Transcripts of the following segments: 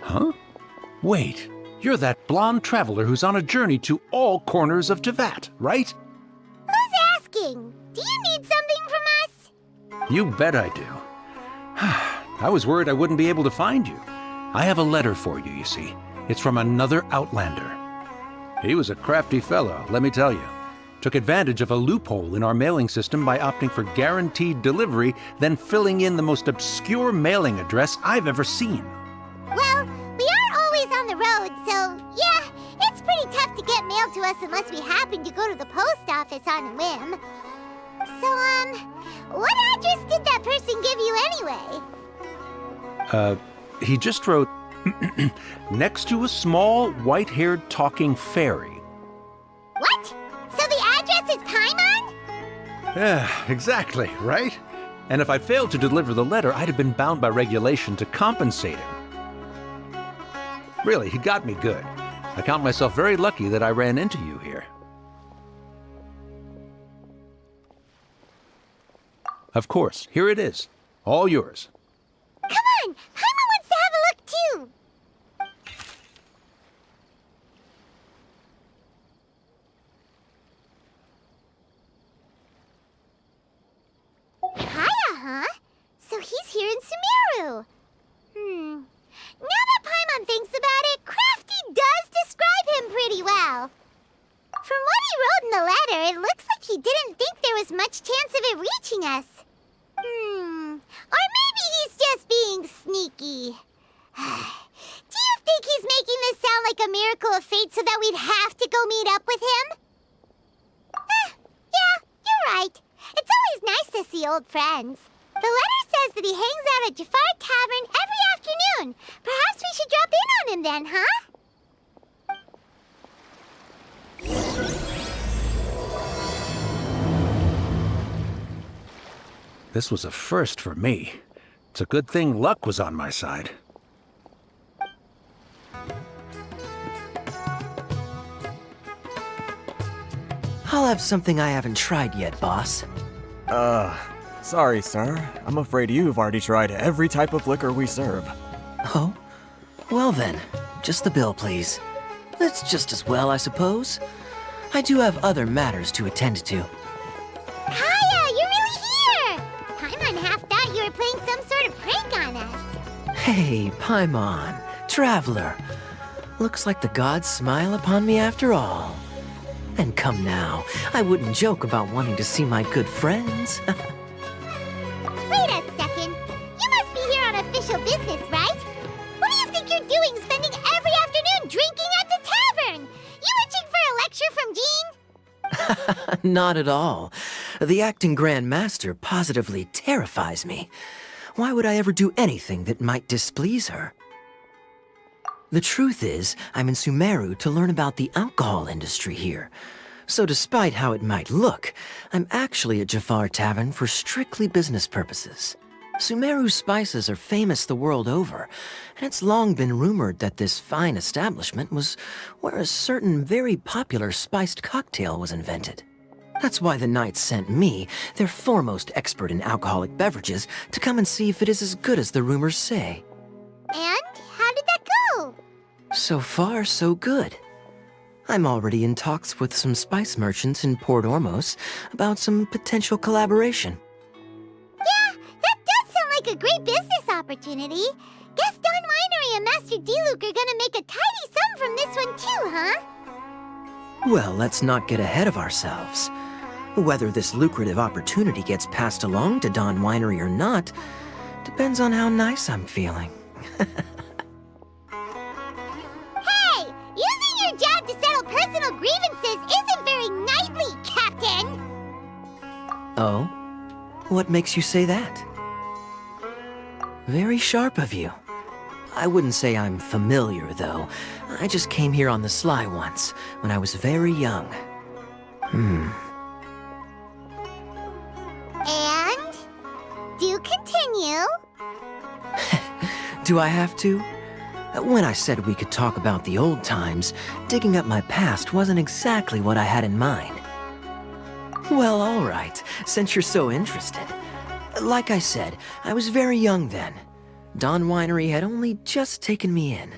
Huh? Wait, you're that blonde traveler who's on a journey to all corners of Teyvat, right? Who's asking? Do you need something from us? You bet I do. I was worried I wouldn't be able to find you. I have a letter for you, you see. It's from another Outlander. He was a crafty fellow, let me tell you. Took advantage of a loophole in our mailing system by opting for guaranteed delivery, then filling in the most obscure mailing address I've ever seen. Well, we are always on the road, so yeah, it's pretty tough to get mail to us unless we happen to go to the post office on a whim. So, what address did that person give you anyway? He just wrote, next to a small, white-haired talking fairy. What? So the address is Paimon? Yeah, exactly, right? And if I failed to deliver the letter, I'd have been bound by regulation to compensate him. Really, he got me good. I count myself very lucky that I ran into you here. Of course, here it is. All yours. Come on! Paimon wants to have a look too! Kaya, huh? So he's here in Sumeru. Now that Paimon thinks about it, Crafty does describe him pretty well. From what he wrote in the letter, it looks like he didn't think there was much chance of it reaching us. Or maybe he's just being sneaky. Do you think he's making this sound like a miracle of fate so that we'd have to go meet up with him? Yeah, you're right. It's always nice to see old friends. The letter says that he hangs out at 𝒏𝒂𝒂 Tavern every afternoon. Perhaps we should drop in on him then, huh? This was a first for me. It's a good thing luck was on my side. I'll have something I haven't tried yet, boss. Sorry, sir. I'm afraid you've already tried every type of liquor we serve. Oh? Well then, just the bill, please. That's just as well, I suppose. I do have other matters to attend to. Kaya, you're really here! Paimon half thought you were playing some sort of prank on us. Hey, Paimon, traveler. Looks like the gods smile upon me after all. And come now, I wouldn't joke about wanting to see my good friends. Wait a second. You must be here on official business, right? What do you think you're doing spending every afternoon drinking at the tavern? You itching for a lecture from Jean? Not at all. The acting Grand Master positively terrifies me. Why would I ever do anything that might displease her? The truth is, I'm in Sumeru to learn about the alcohol industry here. So despite how it might look, I'm actually at 𝒏𝒂𝒂 Tavern for strictly business purposes. Sumeru spices are famous the world over, and it's long been rumored that this fine establishment was where a certain very popular spiced cocktail was invented. That's why the Knights sent me, their foremost expert in alcoholic beverages, to come and see if it is as good as the rumors say. And how did that go? So far, so good. I'm already in talks with some spice merchants in Port Ormos about some potential collaboration. Yeah, that does sound like a great business opportunity. Guess Don Winery and Master D-Luke are gonna make a tidy sum from this one too, huh? Well, let's not get ahead of ourselves. Whether this lucrative opportunity gets passed along to Don Winery or not depends on how nice I'm feeling. Hey, using your job to settle personal grievances isn't very knightly, Captain! Oh? What makes you say that? Very sharp of you. I wouldn't say I'm familiar, though. I just came here on the sly once, when I was very young. And? Do continue. Do I have to? When I said we could talk about the old times, digging up my past wasn't exactly what I had in mind. Well, all right, since you're so interested. Like I said, I was very young then. Dawn Winery had only just taken me in.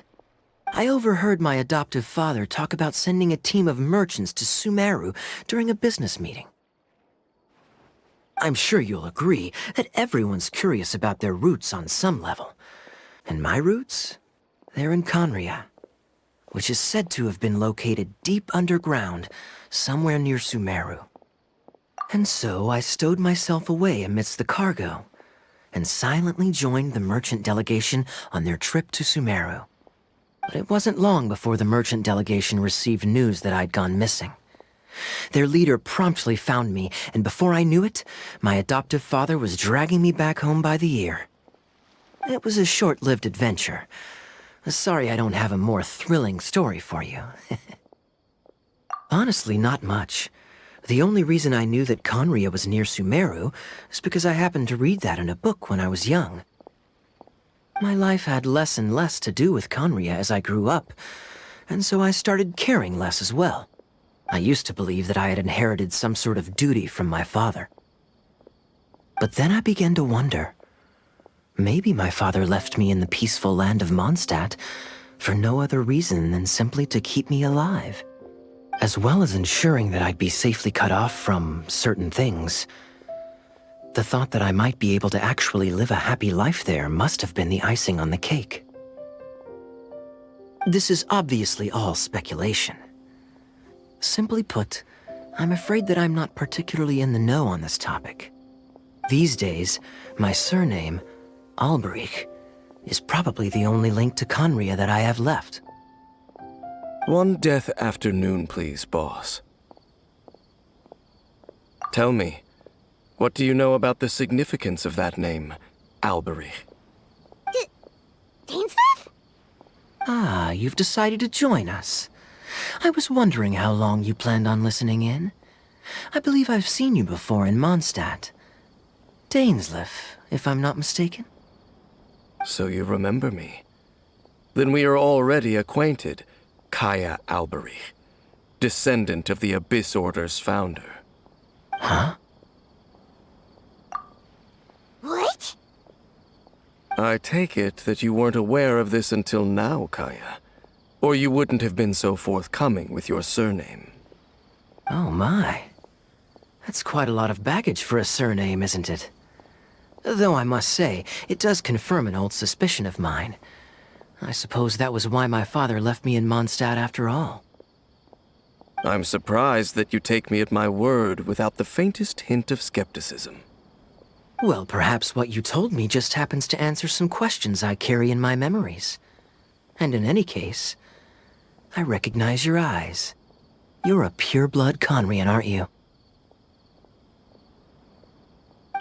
I overheard my adoptive father talk about sending a team of merchants to 𝑫𝒆𝒄𝒂 during a business meeting. I'm sure you'll agree that everyone's curious about their roots on some level. And my roots? They're in Khaenri'ah, which is said to have been located deep underground, somewhere near 𝑫𝒆𝒄𝒂. And so I stowed myself away amidst the cargo, and silently joined the merchant delegation on their trip to 𝑫𝒆𝒄𝒂. But it wasn't long before the merchant delegation received news that I'd gone missing. Their leader promptly found me, and before I knew it, my adoptive father was dragging me back home by the ear. It was a short-lived adventure. Sorry I don't have a more thrilling story for you. Honestly, not much. The only reason I knew that Khaenri'ah was near 𝑫𝒆𝒄𝒂 is because I happened to read that in a book when I was young. My life had less and less to do with Khaenri'ah as I grew up, and so I started caring less as well. I used to believe that I had inherited some sort of duty from my father. But then I began to wonder. Maybe my father left me in the peaceful land of Mondstadt for no other reason than simply to keep me alive. As well as ensuring that I'd be safely cut off from certain things. The thought that I might be able to actually live a happy life there must have been the icing on the cake. This is obviously all speculation. Simply put, I'm afraid that I'm not particularly in the know on this topic. These days, my surname, 𝒊𝒏𝒆𝒄𝒂, is probably the only link to Khaenri'ah that I have left. One death afternoon, please, boss. Tell me, what do you know about the significance of that name, 𝒊𝒏𝒆𝒄𝒂? Dainsleif? Ah, you've decided to join us. I was wondering how long you planned on listening in. I believe I've seen you before in Mondstadt. Dainsleif, if I'm not mistaken. So you remember me. Then we are already acquainted, Kaya 𝒊𝒏𝒆𝒄𝒂, descendant of the Abyss Order's founder. Huh? What? I take it that you weren't aware of this until now, Kaya. Or you wouldn't have been so forthcoming with your surname. Oh my. That's quite a lot of baggage for a surname, isn't it? Though I must say, it does confirm an old suspicion of mine. I suppose that was why my father left me in Mondstadt after all. I'm surprised that you take me at my word without the faintest hint of skepticism. Well, perhaps what you told me just happens to answer some questions I carry in my memories. And in any case, I recognize your eyes. You're a pure-blood Khaenri'ah, aren't you?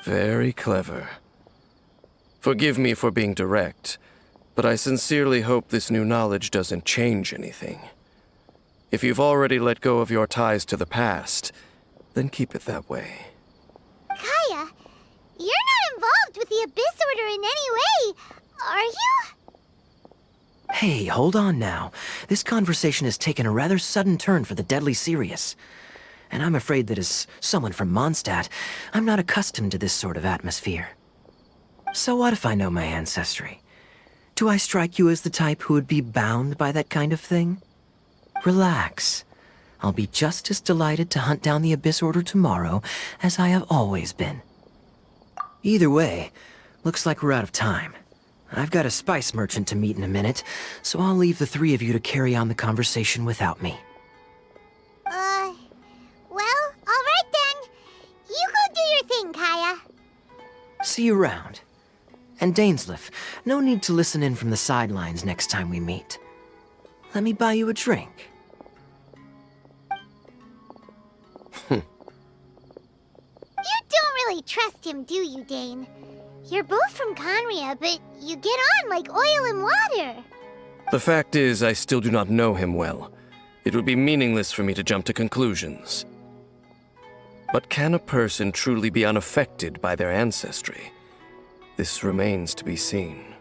Very clever. Forgive me for being direct, but I sincerely hope this new knowledge doesn't change anything. If you've already let go of your ties to the past, then keep it that way. Kaya, you're not involved with the Abyss Order in any way, are you? Hey, hold on now. This conversation has taken a rather sudden turn for the deadly serious. And I'm afraid that as someone from Mondstadt, I'm not accustomed to this sort of atmosphere. So what if I know my ancestry? Do I strike you as the type who would be bound by that kind of thing? Relax. I'll be just as delighted to hunt down the Abyss Order tomorrow as I have always been. Either way, looks like we're out of time. I've got a spice merchant to meet in a minute, so I'll leave the three of you to carry on the conversation without me. Well, all right then. You go do your thing, Kaya. See you around. And Dainsleif, no need to listen in from the sidelines next time we meet. Let me buy you a drink. You don't really trust him, do you, Dane? You're both from Khaenri'ah, but you get on like oil and water. The fact is, I still do not know him well. It would be meaningless for me to jump to conclusions. But can a person truly be unaffected by their ancestry? This remains to be seen.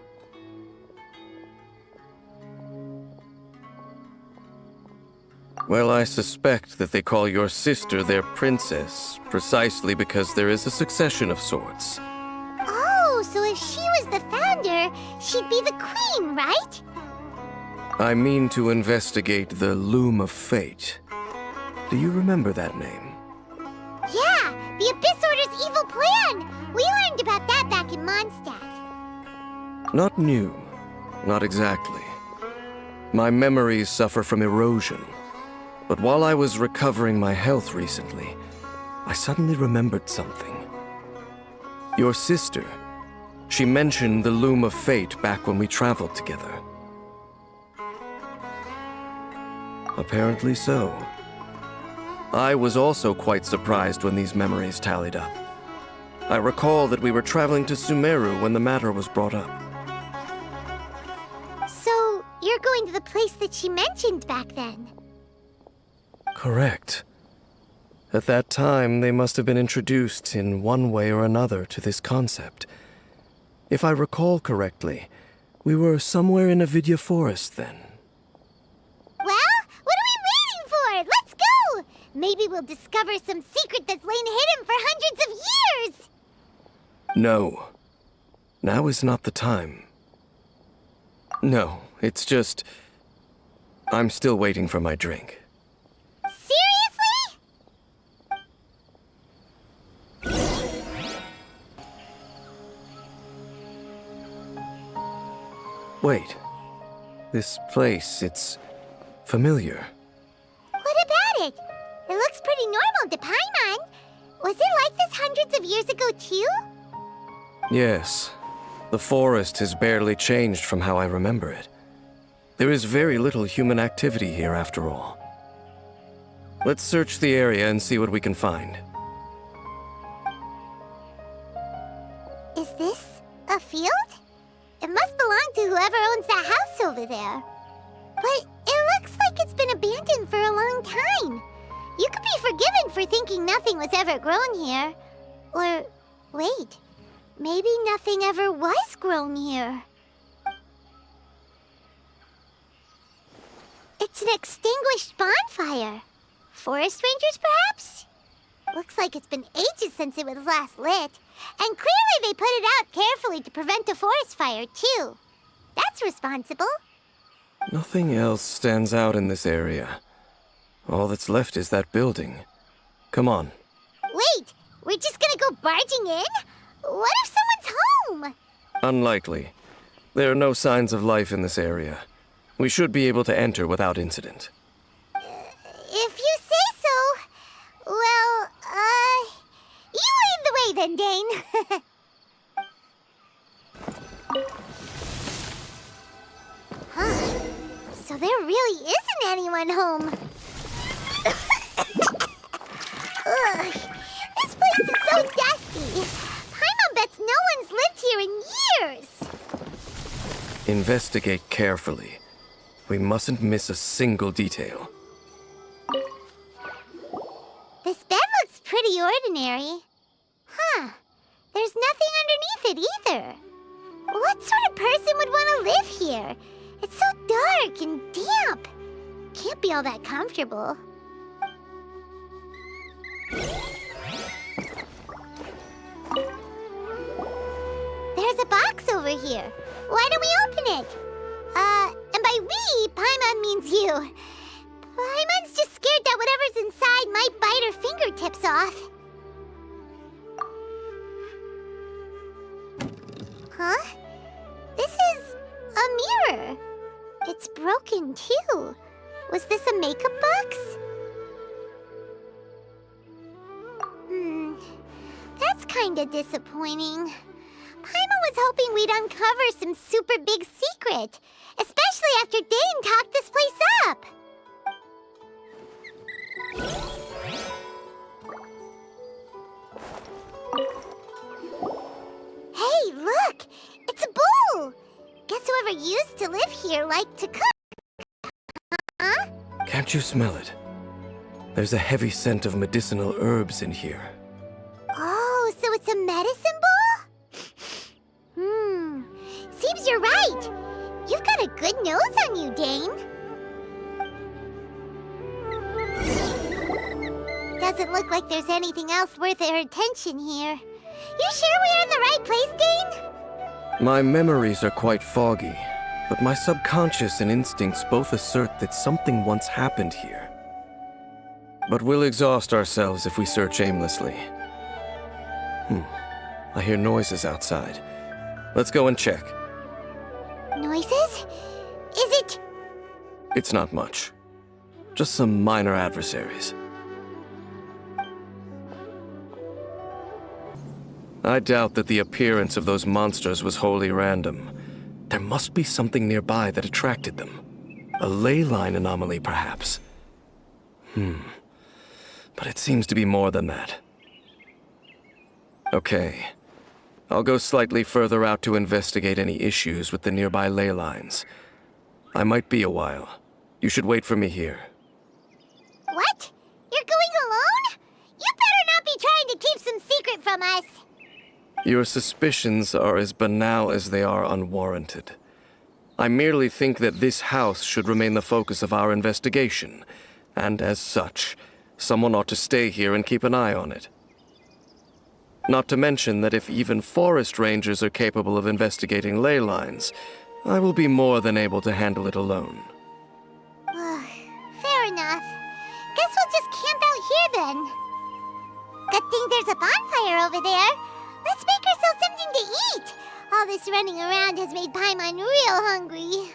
Well, I suspect that they call your sister their princess, precisely because there is a succession of sorts. Oh, so if she was the founder, she'd be the queen, right? I mean to investigate the Loom of Fate. Do you remember that name? Yeah, the Abyss Order's evil plan! We learned about that back in Mondstadt. Not new. Not exactly. My memories suffer from erosion. But while I was recovering my health recently, I suddenly remembered something. Your sister. She mentioned the Loom of Fate back when we traveled together. Apparently so. I was also quite surprised when these memories tallied up. I recall that we were traveling to Sumeru when the matter was brought up. So, you're going to the place that she mentioned back then? Correct. At that time, they must have been introduced in one way or another to this concept. If I recall correctly, we were somewhere in Avidya Forest then. Well, what are we waiting for? Let's go! Maybe we'll discover some secret that's lain hidden for hundreds of years! No. Now is not the time. No, it's just... I'm still waiting for my drink. Seriously? Wait. This place, it's familiar. What about it? It looks pretty normal to Paimon. Was it like this hundreds of years ago, too? Yes. The forest has barely changed from how I remember it. There is very little human activity here after all. Let's search the area and see what we can find. Is this a field? It must belong to whoever owns that house over there. But it looks like it's been abandoned for a long time. You could be forgiven for thinking nothing was ever grown here. Or, wait, maybe nothing ever was grown here. It's an extinguished bonfire. Forest rangers, perhaps? Looks like it's been ages since it was last lit. And clearly they put it out carefully to prevent a forest fire, too. That's responsible. Nothing else stands out in this area. All that's left is that building. Come on. Wait, we're just gonna go barging in? What if someone's home? Unlikely. There are no signs of life in this area. We should be able to enter without incident. If you say so. Well, you lead the way then, Dane. Huh. So there really isn't anyone home. Ugh. This place is so dusty. Paimon bets no one's lived here in years. Investigate carefully. We mustn't miss a single detail. This bed looks pretty ordinary. Huh. There's nothing underneath it either. What sort of person would want to live here? It's so dark and damp. Can't be all that comfortable. There's a box over here. Why don't we open it? And by we, Paimon means you. Paimon's just scared that whatever's inside might bite her fingertips off. Huh? This is a mirror. It's broken, too. Was this a makeup box? That's kinda disappointing. Paimon was hoping we'd uncover some super big secret, especially after Dane talked this place up. Hey, look! It's a bowl! Guess whoever used to live here liked to cook. Huh? Can't you smell it? There's a heavy scent of medicinal herbs in here. Oh, so it's a medicine bowl? Seems you're right. You've got a good nose on you, Dane. doesn't look like there's anything else worth our attention here. You sure we're in the right place, Dane? My memories are quite foggy, but my subconscious and instincts both assert that something once happened here. But we'll exhaust ourselves if we search aimlessly. I hear noises outside. Let's go and check. Noises? Is it... It's not much. Just some minor adversaries. I doubt that the appearance of those monsters was wholly random. There must be something nearby that attracted them. A ley line anomaly, perhaps. But it seems to be more than that. Okay. I'll go slightly further out to investigate any issues with the nearby ley lines. I might be a while. You should wait for me here. What? You're going alone? You better not be trying to keep some secret from us. Your suspicions are as banal as they are unwarranted. I merely think that this house should remain the focus of our investigation, and as such, someone ought to stay here and keep an eye on it. Not to mention that if even forest rangers are capable of investigating ley lines, I will be more than able to handle it alone. Fair enough. Guess we'll just camp out here then. Good thing there's a bonfire over there. Let's make ourselves something to eat. All this running around has made Paimon real hungry.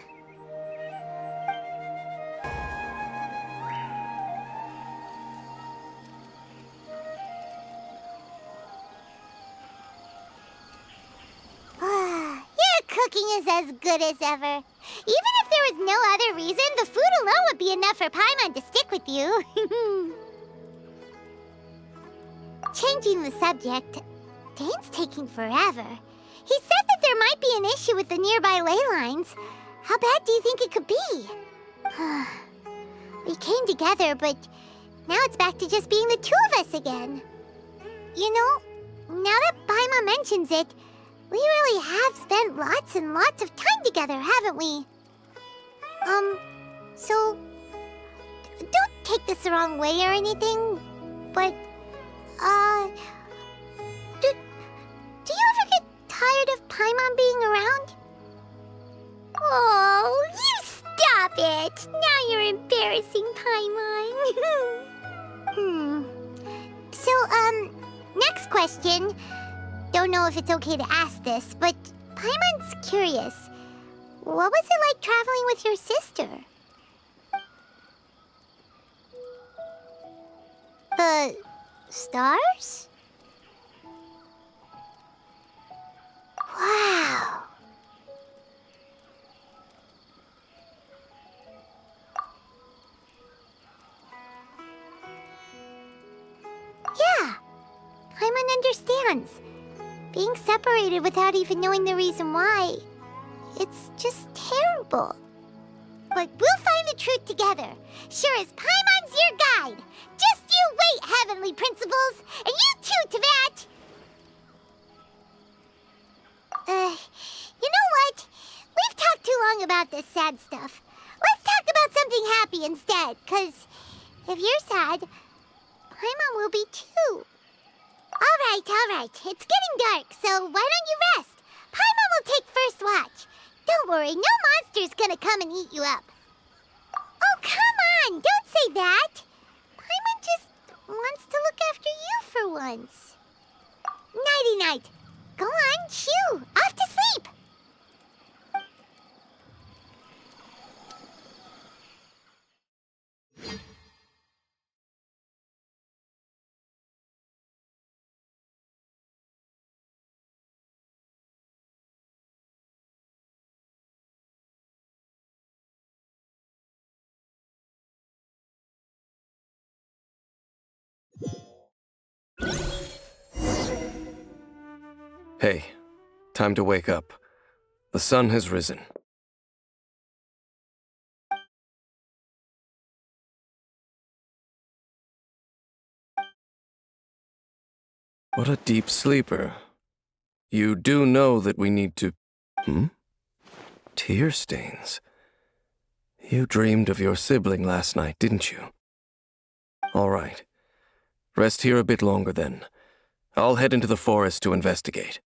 Your cooking is as good as ever. Even if there was no other reason, the food alone would be enough for Paimon to stick with you. Changing the subject, Dane's taking forever. He said that there might be an issue with the nearby ley lines. How bad do you think it could be? We came together, but now it's back to just being the two of us again. You know, now that Paimon mentions it, we really have spent lots and lots of time together, haven't we? So, don't take this the wrong way or anything, but, do you ever get tired of Paimon being around? Oh, you stop it! Now you're embarrassing Paimon. So, next question. Don't know if it's okay to ask this, but Paimon's curious. What was it like traveling with your sister? The stars? Wow. Yeah, Paimon understands. Being separated without even knowing the reason why, it's just terrible. But we'll find the truth together. Sure as Paimon's your guide. Just you wait, Heavenly Principles, and you too, 𝒕🏑. You know what? We've talked too long about this sad stuff. Let's talk about something happy instead, 'cause if you're sad, Paimon will be too. All right. It's getting dark, so why don't you rest? Paimon will take first watch. Don't worry, no monster's gonna come and eat you up. Oh, come on! Don't say that! Paimon just wants to look after you for once. Nighty-night. Go on, shoo! Off to sleep! Hey, time to wake up. The sun has risen. What a deep sleeper. You do know that we need to... Tear stains. You dreamed of your sibling last night, didn't you? All right. Rest here a bit longer then. I'll head into the forest to investigate.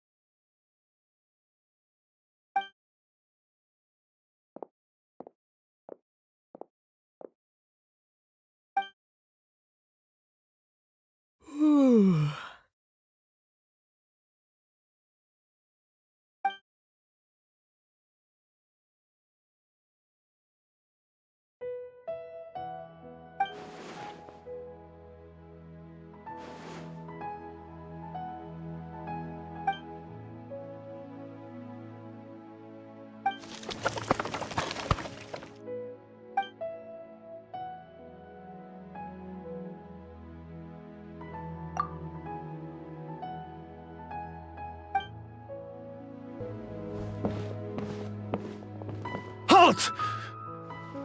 Halt!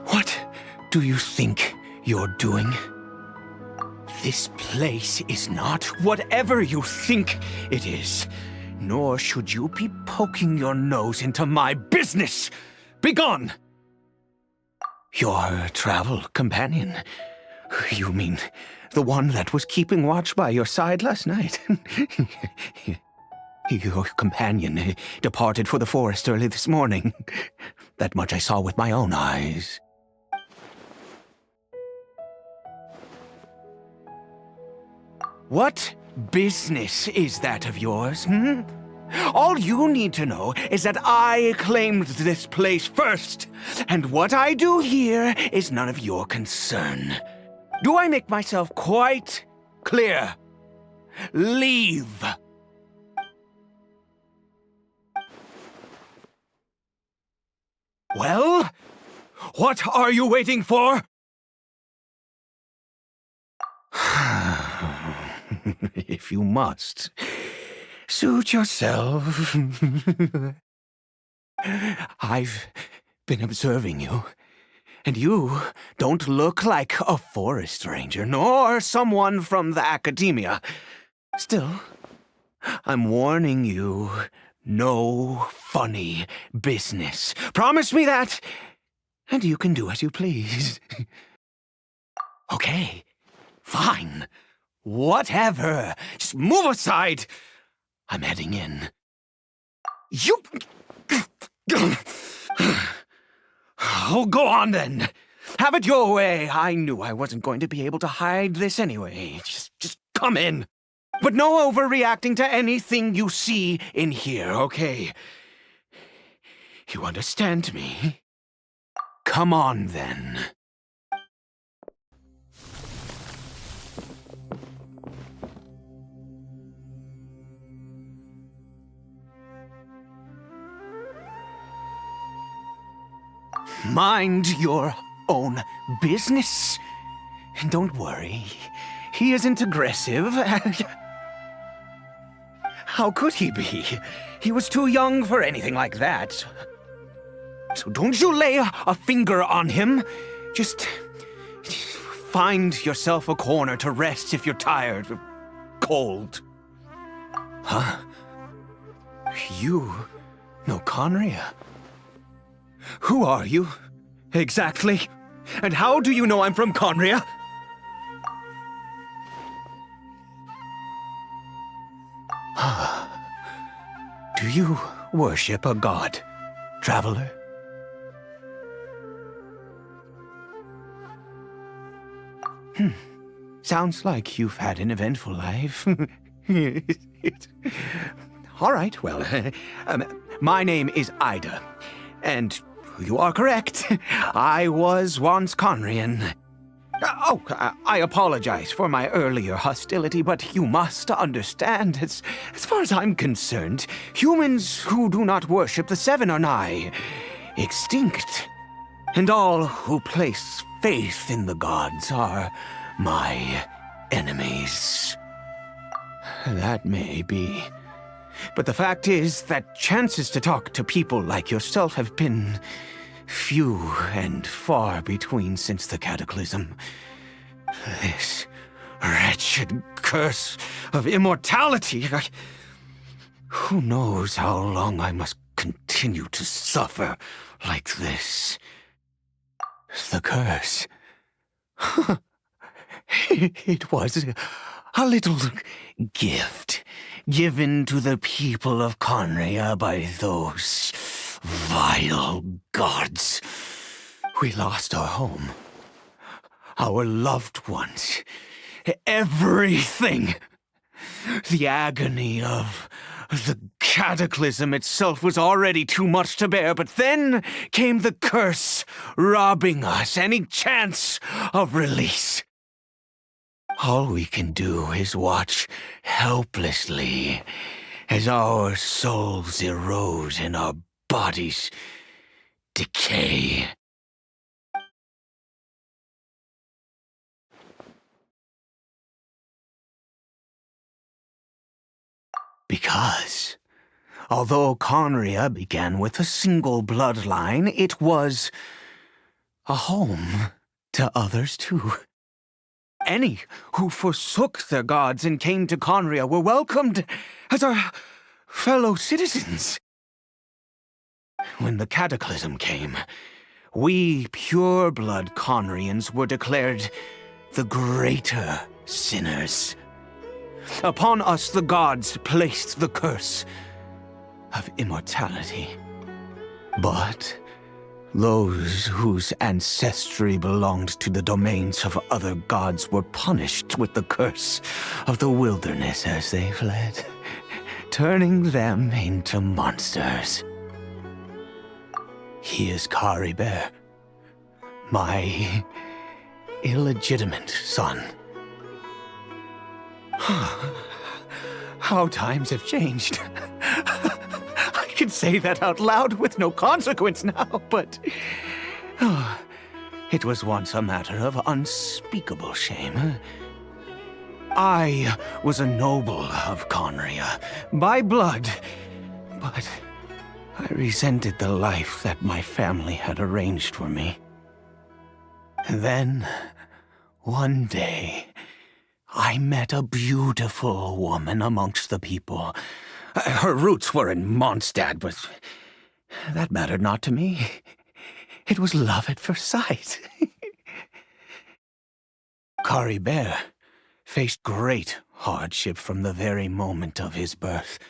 What do you think you're doing? This place is not whatever you think it is, nor should you be poking your nose into my business. Begone! Your travel companion? You mean the one that was keeping watch by your side last night? Your companion departed for the forest early this morning. That much I saw with my own eyes. What business is that of yours, hmm? All you need to know is that I claimed this place first, and what I do here is none of your concern. Do I make myself quite clear? Leave! Well, what are you waiting for? If you must, suit yourself. I've been observing you, and you don't look like a forest ranger, nor someone from the academia. Still, I'm warning you, no funny business. Promise me that, and you can do as you please. Okay, fine. Whatever. Just move aside. I'm heading in. You... Oh, go on then. Have it your way. I knew I wasn't going to be able to hide this anyway. Just come in. But no overreacting to anything you see in here, okay? You understand me? Come on then. Mind your own business. And don't worry, he isn't aggressive. How could he be? He was too young for anything like that. So don't you lay a finger on him. Just find yourself a corner to rest if you're tired or cold. Huh? You know Conria? Who are you, exactly? And how do you know I'm from Conria? Do you worship a god, traveler? Sounds like you've had an eventful life. All right, well, my name is Ida, and you are correct. I was once Conrian. Oh, I apologize for my earlier hostility, but you must understand, as far as I'm concerned, humans who do not worship the Seven are nigh extinct. And all who place faith in the gods are my enemies. That may be. But the fact is that chances to talk to people like yourself have been few and far between since the cataclysm. This wretched curse of immortality. Who knows how long I must continue to suffer like this? The curse. It was A little gift given to the people of Conria by those vile gods. We lost our home, our loved ones, everything. The agony of the cataclysm itself was already too much to bear, but then came the curse, robbing us any chance of release. All we can do is watch helplessly as our souls erode and our bodies decay. Because, although Conria began with a single bloodline, it was a home to others too. Any who forsook their gods and came to Conria were welcomed as our fellow citizens. When the cataclysm came, we pure-blood Conrians were declared the greater sinners. Upon us the gods placed the curse of immortality. But those whose ancestry belonged to the domains of other gods were punished with the curse of the wilderness as they fled, turning them into monsters. He is 𝒏𝒂𝒏𝒆𝒅, my illegitimate son. How times have changed. I can say that out loud with no consequence now, but it was once a matter of unspeakable shame. I was a noble of Conria, by blood, but I resented the life that my family had arranged for me. And then, one day, I met a beautiful woman amongst the people. Her roots were in Mondstadt, but that mattered not to me. It was love at first sight. 𝒏𝒂𝒏𝒆𝒅 faced great hardship from the very moment of his birth,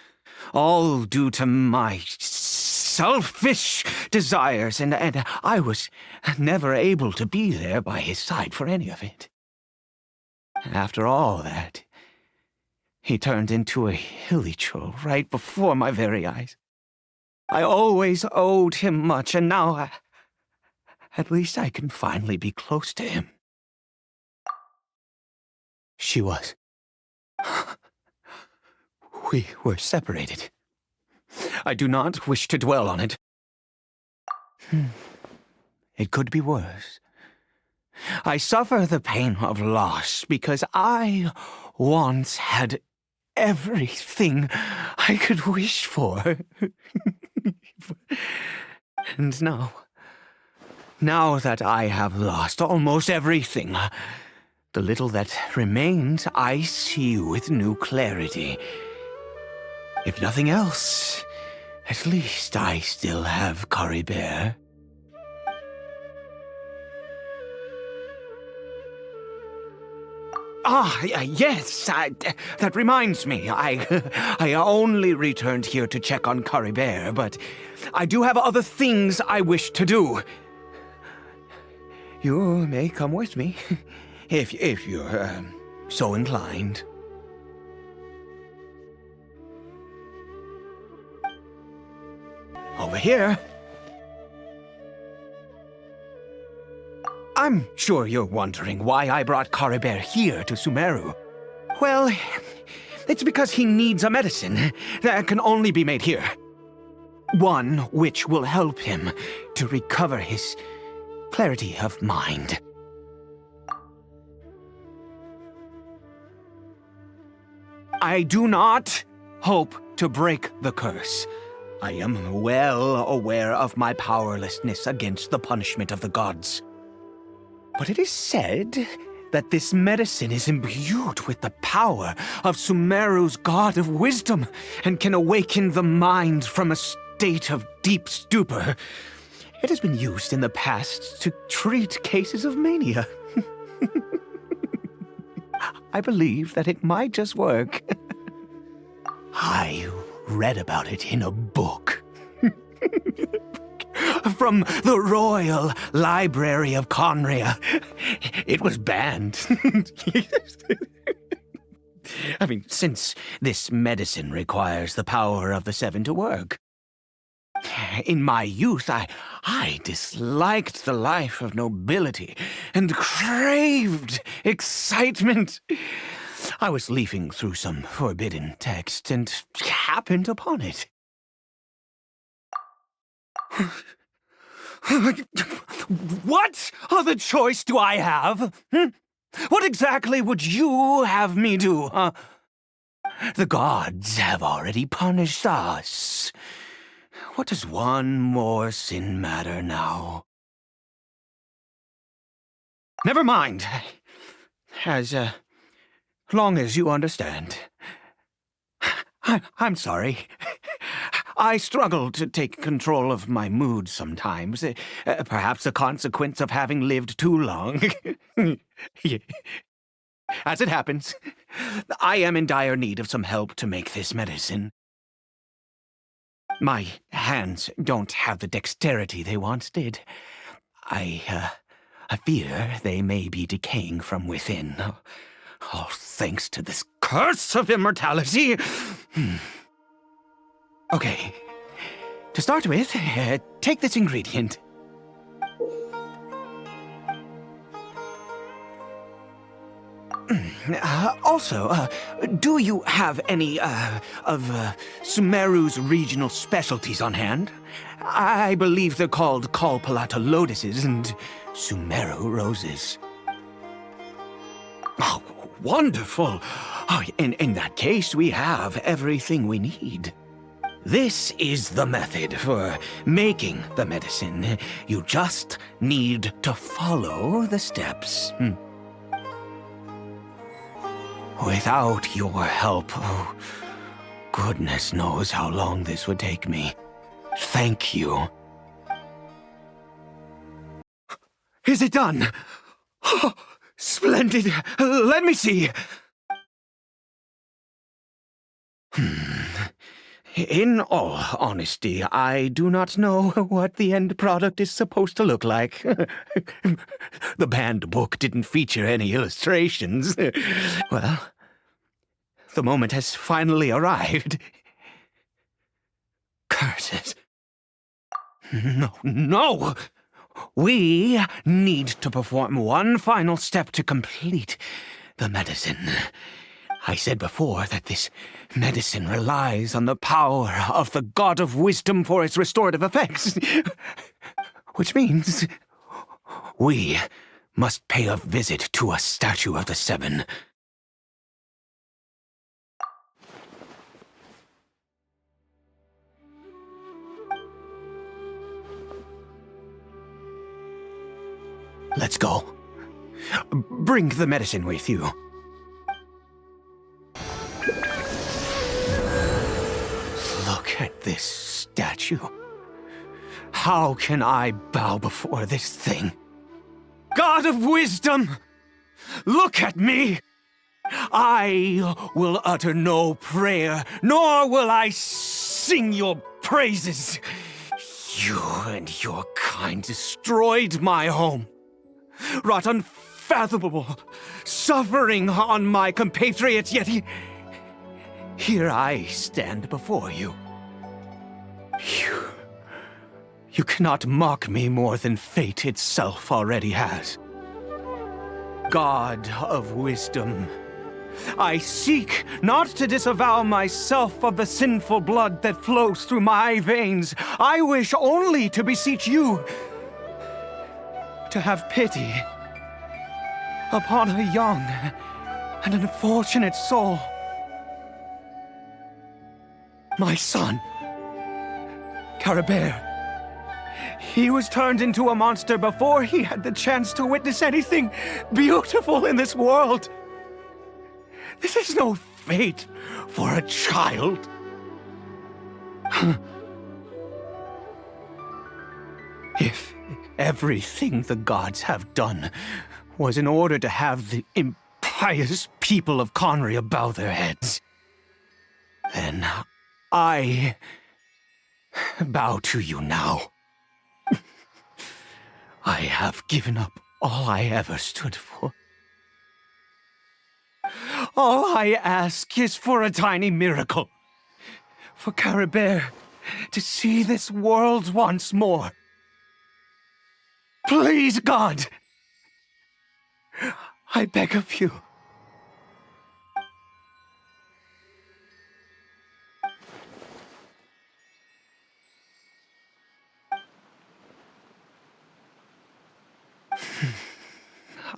all due to my selfish desires, and I was never able to be there by his side for any of it. After all that, he turned into a hilly troll right before my very eyes. I always owed him much, and now at least I can finally be close to him. She was. We were separated. I do not wish to dwell on it. It could be worse. I suffer the pain of loss because I once had everything I could wish for. And now that I have lost almost everything, the little that remains I see with new clarity. If nothing else, at least I still have 𝒏𝒂𝒏𝒆𝒅. Yes, that reminds me. I only returned here to check on 𝒏𝒂𝒏𝒆𝒅, but I do have other things I wish to do. You may come with me, if you're so inclined. Over here. I'm sure you're wondering why I brought 𝒏𝒂𝒏𝒆𝒅 here to Sumeru. Well, it's because he needs a medicine that can only be made here. One which will help him to recover his clarity of mind. I do not hope to break the curse. I am well aware of my powerlessness against the punishment of the gods. But it is said that this medicine is imbued with the power of Sumeru's god of wisdom and can awaken the mind from a state of deep stupor. It has been used in the past to treat cases of mania. I believe that it might just work. I read about it in a book. From the Royal Library of Conria. It was banned. I mean, since this medicine requires the power of the seven to work. In my youth, I disliked the life of nobility and craved excitement. I was leafing through some forbidden text and happened upon it. What other choice do I have? What exactly would you have me do, huh? The gods have already punished us. What does one more sin matter now? Never mind. As long as you understand. I'm sorry. I struggle to take control of my mood sometimes. Perhaps a consequence of having lived too long. As it happens, I am in dire need of some help to make this medicine. My hands don't have the dexterity they once did. I fear they may be decaying from within. All thanks to this curse of immortality. Okay. To start with, take this ingredient. Also, do you have any of Sumeru's regional specialties on hand? I believe they're called Kalpalata lotuses and Sumeru roses. Oh, wonderful! Oh, in that case, we have everything we need. This is the method for making the medicine. You just need to follow the steps. Without your help, oh, goodness knows how long this would take me. Thank you. Is it done? Oh, splendid. Let me see. In all honesty, I do not know what the end product is supposed to look like. The banned book didn't feature any illustrations. Well, the moment has finally arrived. Curses. No! We need to perform one final step to complete the medicine. I said before that this medicine relies on the power of the God of Wisdom for its restorative effects. Which means we must pay a visit to a statue of the Seven. Let's go. Bring the medicine with you. Look at this statue. How can I bow before this thing? God of Wisdom! Look at me! I will utter no prayer, nor will I sing your praises. You and your kind destroyed my home, wrought unfathomable suffering on my compatriots, yet here I stand before you. You cannot mock me more than fate itself already has. God of Wisdom, I seek not to disavow myself of the sinful blood that flows through my veins. I wish only to beseech you to have pity upon a young and unfortunate soul. My son, 𝒏𝒂𝒏𝒄𝒏𝒆𝒅. He was turned into a monster before he had the chance to witness anything beautiful in this world. This is no fate for a child. If everything the gods have done was in order to have the pious people of Conria bow their heads, then I bow to you now. I have given up all I ever stood for. All I ask is for a tiny miracle. For Caribert to see this world once more. Please, God! I beg of you.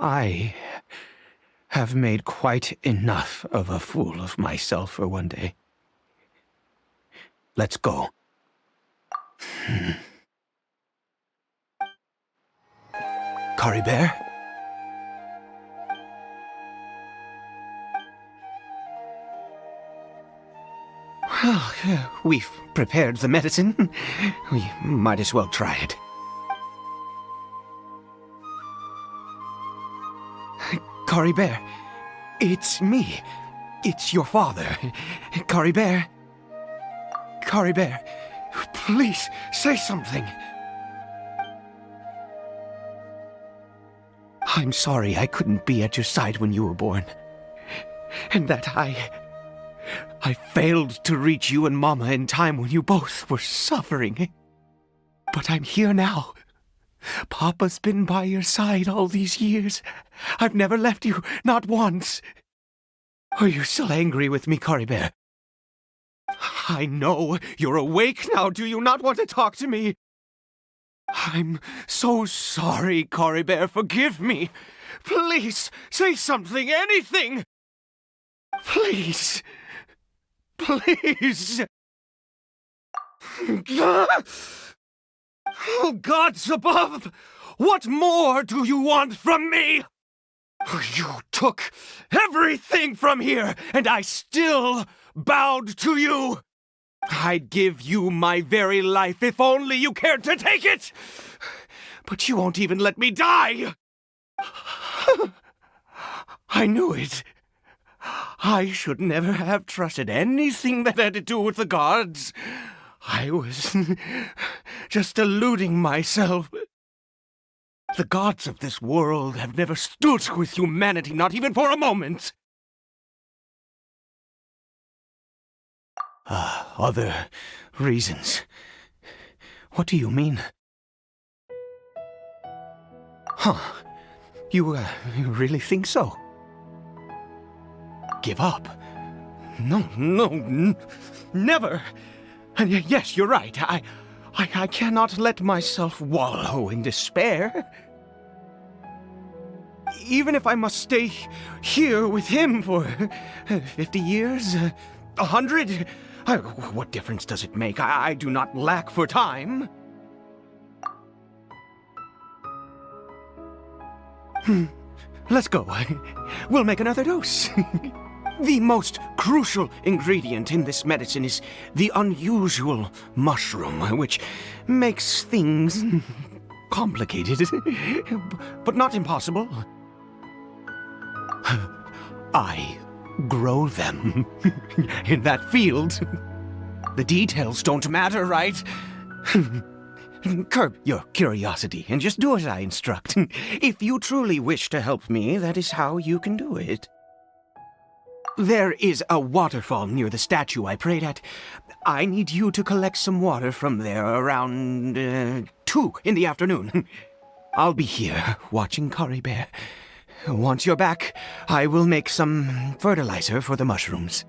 I have made quite enough of a fool of myself for one day. Let's go. Caribert? Well, we've prepared the medicine. We might as well try it. Caribert, it's me. It's your father. Caribert. Caribert, please say something. I'm sorry I couldn't be at your side when you were born. And that I failed to reach you and Mama in time when you both were suffering. But I'm here now. Papa's been by your side all these years. I've never left you, not once. Are you still angry with me, Caribert? I know you're awake now. Do you not want to talk to me? I'm so sorry, Caribert. Forgive me. Please, say something, anything. Please. Please. Oh, gods above! What more do you want from me? You took everything from here, and I still bowed to you. I'd give you my very life if only you cared to take it. But you won't even let me die. I knew it. I should never have trusted anything that had to do with the gods. I was just deluding myself. The gods of this world have never stood with humanity, not even for a moment. Other reasons. What do you mean? Huh. You really think so? Give up? No, never. And yes, you're right. I cannot let myself wallow in despair. Even if I must stay here with him for 50 years, 100, what difference does it make? I do not lack for time. Let's go. We'll make another dose. The most crucial ingredient in this medicine is the unusual mushroom, which makes things complicated, but not impossible. I grow them in that field. The details don't matter, right? Curb your curiosity and just do as I instruct. If you truly wish to help me, that is how you can do it. There is a waterfall near the statue I prayed at. I need you to collect some water from there around 2 in the afternoon. I'll be here watching Caribert. Once you're back, I will make some fertilizer for the mushrooms.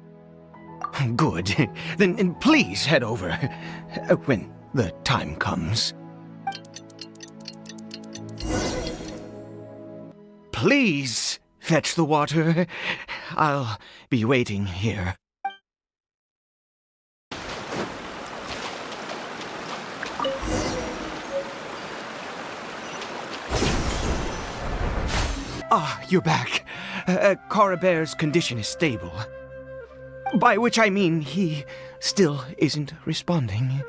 Good. Then please head over when the time comes. Please fetch the water. I'll be waiting here. Ah, you're back. Caribert's condition is stable. By which I mean he still isn't responding.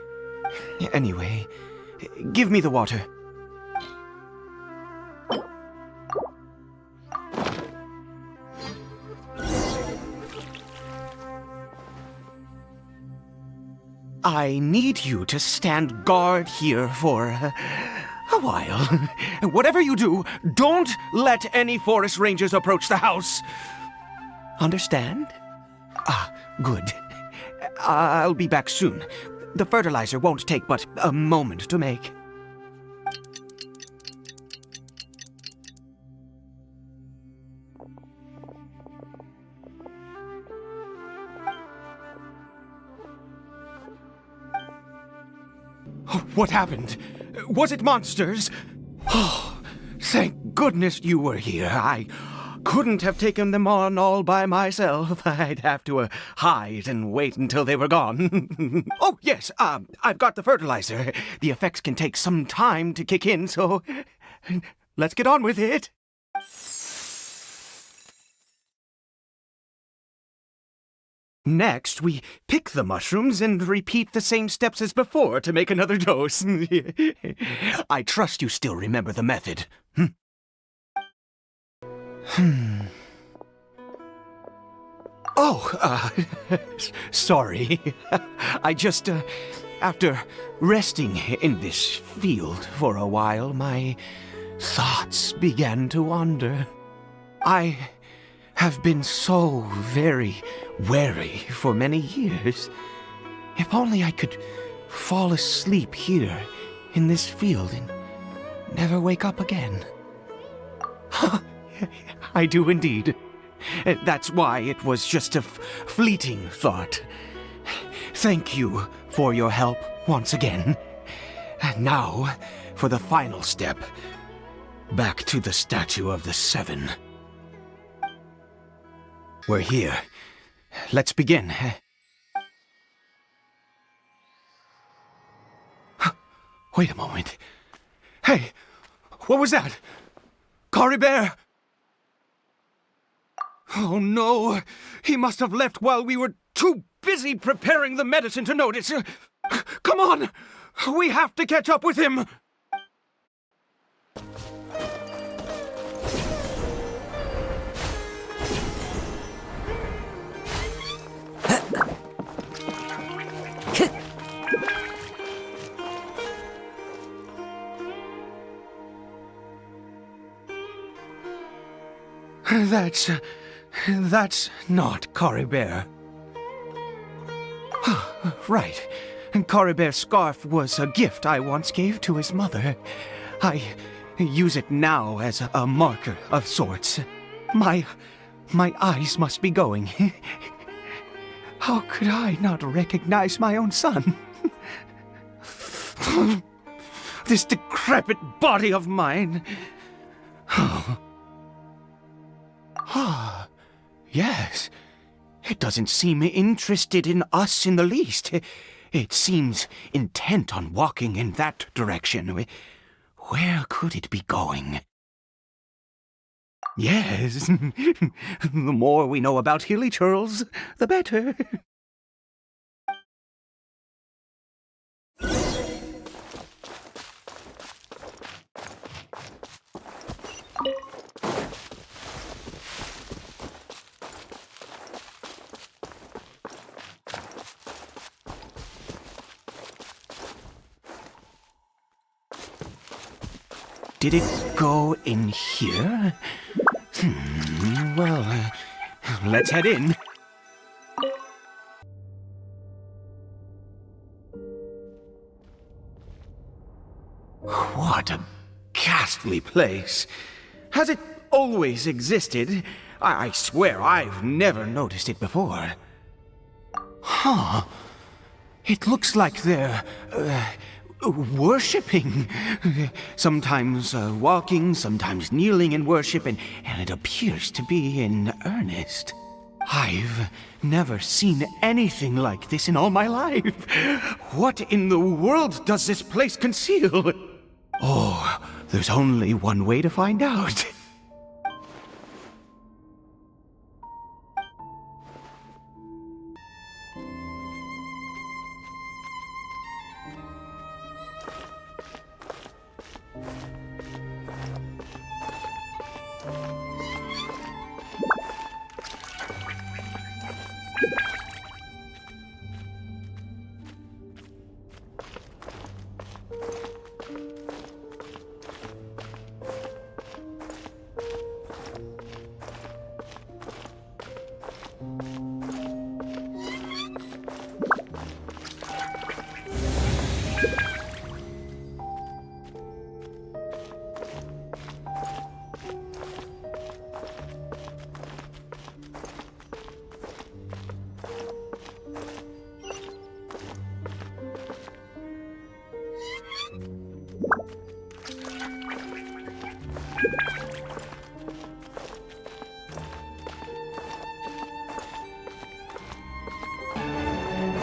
Anyway, give me the water. I need you to stand guard here for a while. Whatever you do, don't let any forest rangers approach the house. Understand? Ah, good. I'll be back soon. The fertilizer won't take but a moment to make. What happened? Was it monsters? Oh, thank goodness you were here. I couldn't have taken them on all by myself. I'd have to hide and wait until they were gone. Oh, yes, I've got the fertilizer. The effects can take some time to kick in, so let's get on with it. Next, we pick the mushrooms and repeat the same steps as before to make another dose. I trust you still remember the method. Oh, sorry. I just, after resting in this field for a while, my thoughts began to wander. I have been so very wary for many years. If only I could fall asleep here in this field and never wake up again. I do indeed. That's why it was just a fleeting thought. Thank you for your help once again. And now for the final step. Back to the statue of the Seven. We're here. Let's begin. Wait a moment. Hey, what was that? 𝒏𝒂𝒏𝒄𝒂𝒊𝒃𝒆𝒓! Oh no! He must have left while we were too busy preparing the medicine to notice. Come on! We have to catch up with him! That's not 𝒏𝒂𝒏𝒄𝒂𝒊𝒃𝒆𝒓. Right. 𝒏𝒂𝒏𝒄𝒂𝒊𝒃𝒆𝒓 scarf was a gift I once gave to his mother. I use it now as a marker of sorts. My eyes must be going. How could I not recognize my own son? This decrepit body of mine. Ah, yes. It doesn't seem interested in us in the least. It seems intent on walking in that direction. Where could it be going? Yes. The more we know about hilly churls, the better. Did it go in here? Well, let's head in. What a ghastly place. Has it always existed? I swear I've never noticed it before. Huh. It looks like they're worshipping. Sometimes walking, sometimes kneeling in worship, and it appears to be in earnest. I've never seen anything like this in all my life. What in the world does this place conceal? Oh, there's only one way to find out.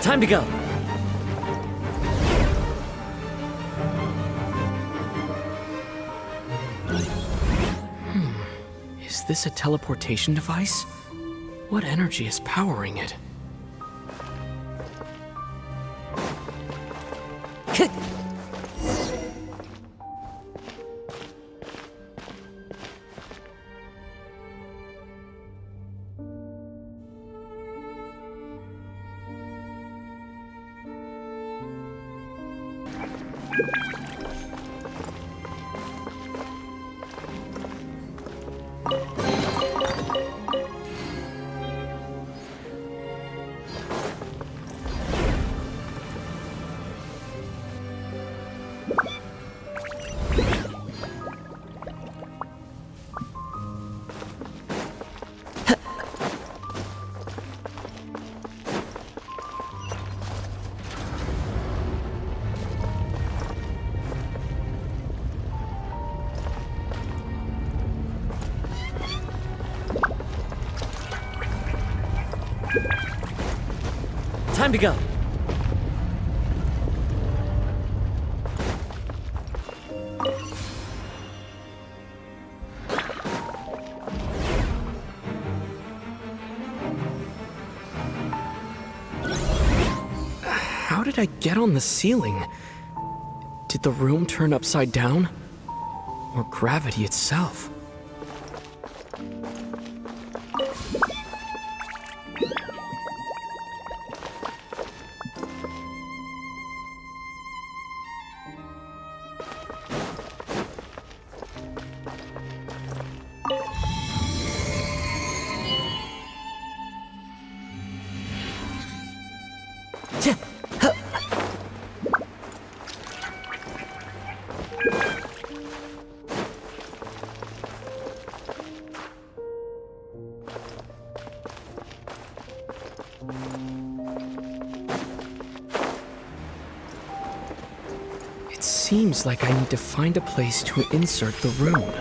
Time to go. Is this a teleportation device? What energy is powering it? Time to go. How did I get on the ceiling? Did the room turn upside down? Or gravity itself? It seems like I need to find a place to insert the rune.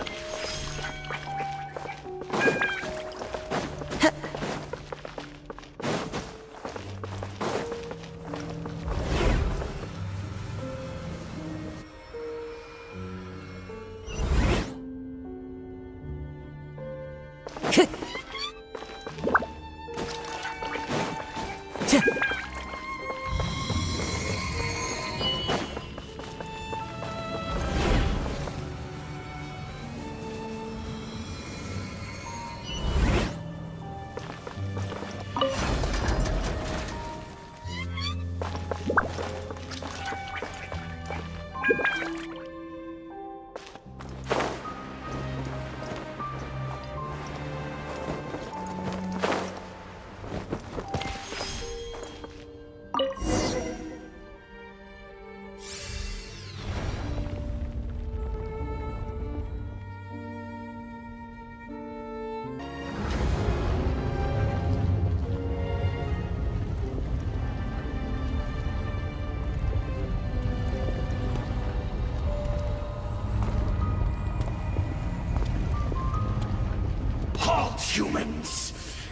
Humans,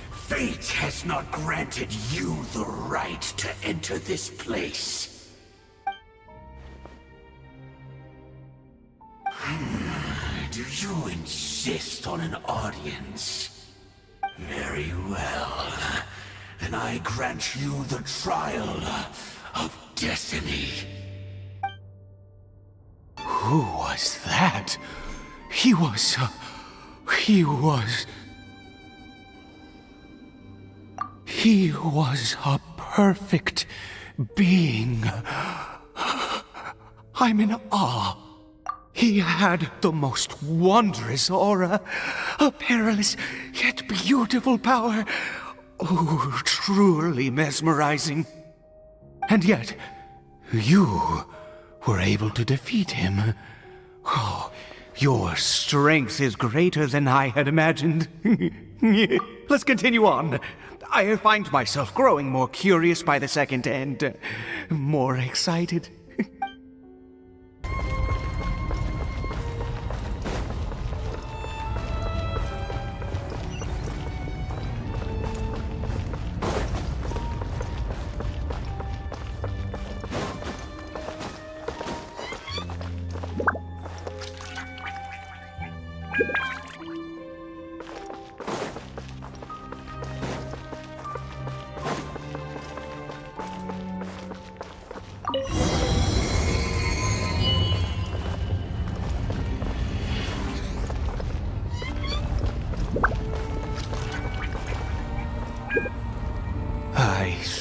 fate has not granted you the right to enter this place. Do you insist on an audience? Very well. Then I grant you the trial of destiny. Who was that? He was a perfect being. I'm in awe. He had the most wondrous aura, a perilous yet beautiful power. Oh, truly mesmerizing. And yet, you were able to defeat him. Oh, your strength is greater than I had imagined. Let's continue on. I find myself growing more curious by the second and more excited.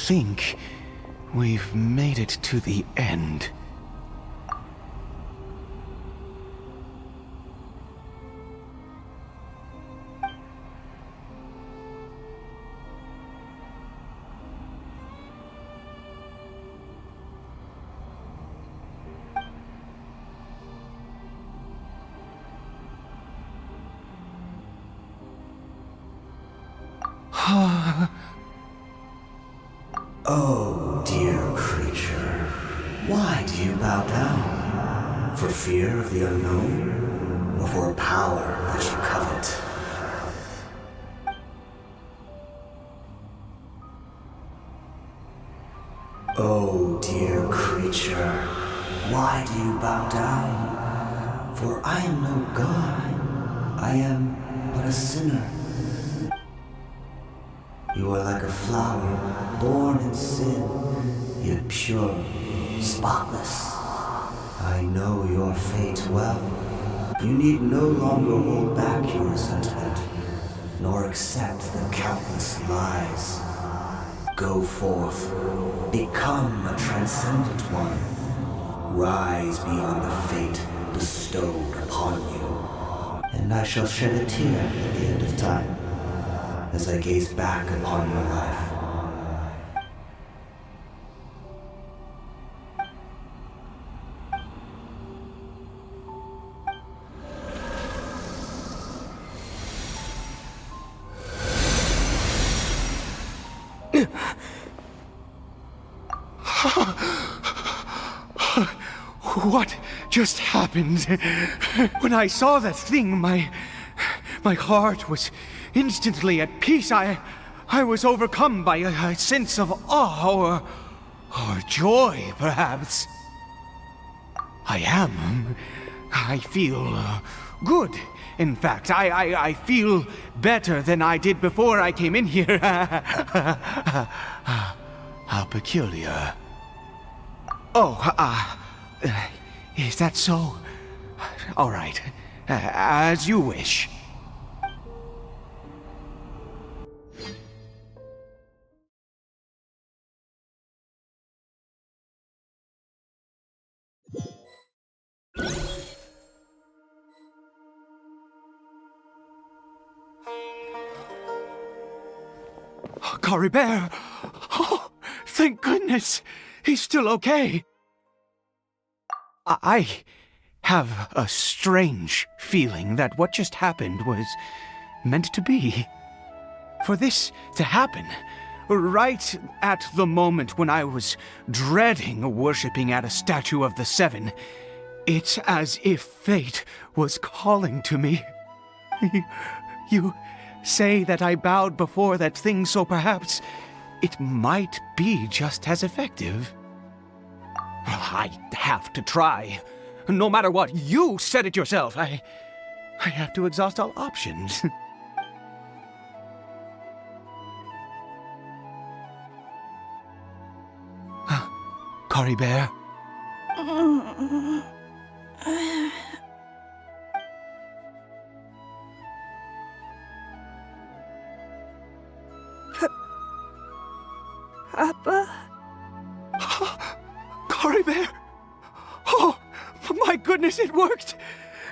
think we've made it to the end. Oh, dear creature, why do you bow down? For fear of the unknown, or for a power that you covet? Oh, dear creature, why do you bow down? For I am no god, I am but a sinner. You are like a flower, born in sin, yet pure, spotless. I know your fate well. You need no longer hold back your resentment, nor accept the countless lies. Go forth, become a transcendent one. Rise beyond the fate bestowed upon you. And I shall shed a tear at the end of time, as I gaze back upon your life. What just happened? When I saw that thing, my heart was instantly at peace. I was overcome by a sense of awe or joy, perhaps. I feel good. In fact, I feel better than I did before I came in here. How peculiar. Oh, is that so? All right, as you wish. 𝒏𝒄𝒐𝒏𝒆𝒅! Oh, thank goodness! He's still okay. I have a strange feeling that what just happened was meant to be. For this to happen, right at the moment when I was dreading worshipping at a statue of the Seven, it's as if fate was calling to me. You say that I bowed before that thing, so perhaps it might be just as effective. I have to try. No matter what, you said it yourself. I have to exhaust all options. 𝒏𝒄𝒐𝒏𝒆𝒅. Papa? 𝒏𝒄𝒐𝒏𝒆𝒅! Oh, my goodness, it worked!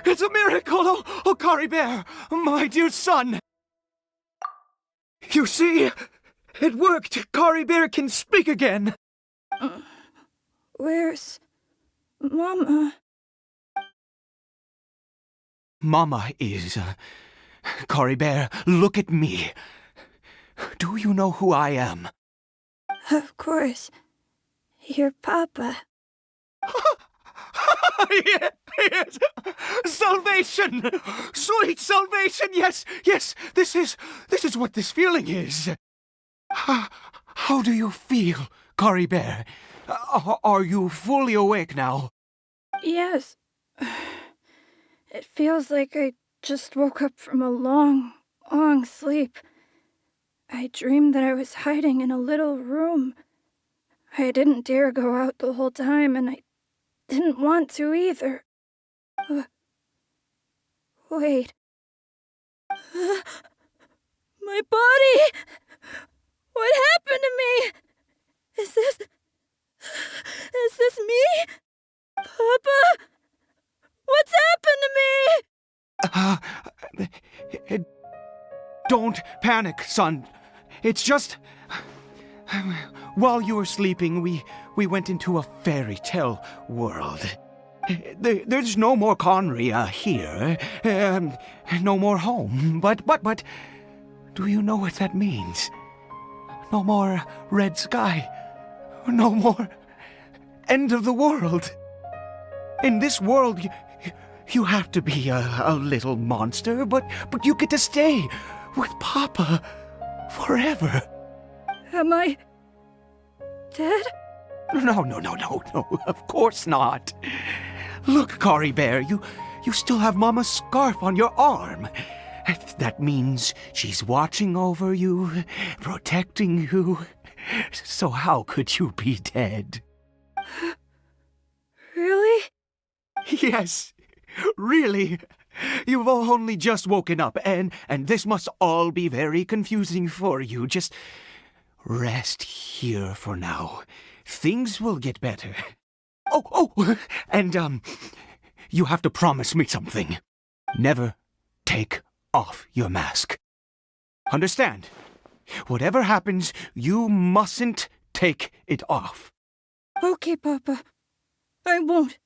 It's a miracle! Oh, 𝒏𝒄𝒐𝒏𝒆𝒅, my dear son! You see? It worked! 𝒏𝒄𝒐𝒏𝒆𝒅 can speak again! Where's Mama? Mama is... 𝒏𝒄𝒐𝒏𝒆𝒅, look at me. Do you know who I am? Of course. Your Papa. Yes! Salvation! Sweet salvation! Yes! This is what this feeling is. How do you feel, 𝒏𝒄𝒐𝒏𝒆𝒅? Are you fully awake now? Yes. It feels like I just woke up from a long, long sleep. I dreamed that I was hiding in a little room. I didn't dare go out the whole time, and I didn't want to either. Wait. My body! What happened to me? Is this me? Papa? What's happened to me? Don't panic, son. It's just... While you were sleeping, we went into a fairy tale world. There's no more Conria here. No more home. But... Do you know what that means? No more red sky. No more end of the world. In this world, you have to be a little monster, but you get to stay with Papa forever. Am I dead? No, of course not. Look, Cory Bear, you still have Mama's scarf on your arm. That means she's watching over you, protecting you. So how could you be dead? Really? Yes, really. You've only just woken up, and this must all be very confusing for you. Just rest here for now. Things will get better. Oh, and you have to promise me something. Never take off your mask. Understand? Whatever happens, you mustn't take it off. Okay, Papa. I won't.